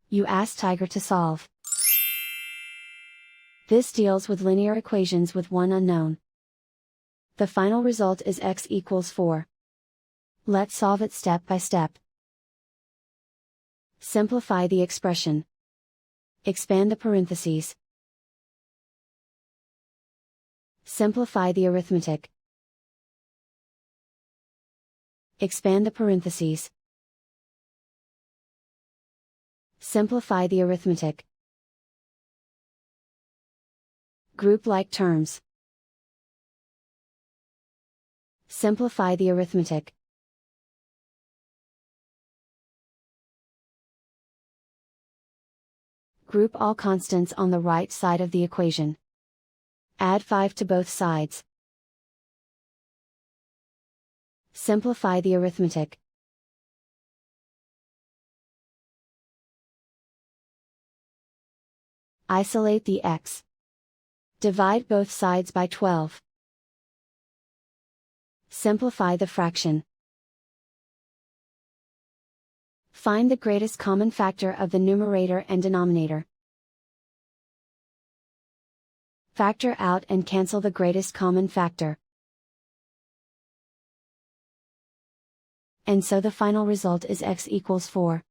You ask Tiger to solve. This deals with linear equations with one unknown. The final result is x equals 4. Let's solve it step by step. Simplify the expression. Expand the parentheses. Simplify the arithmetic. Expand the parentheses. Simplify the arithmetic. Group like terms. Simplify the arithmetic. Group all constants on the right side of the equation. Add 5 to both sides. Simplify the arithmetic. Isolate the x. Divide both sides by 12. Simplify the fraction. Find the greatest common factor of the numerator and denominator. Factor out and cancel the greatest common factor. And so the final result is x equals 4.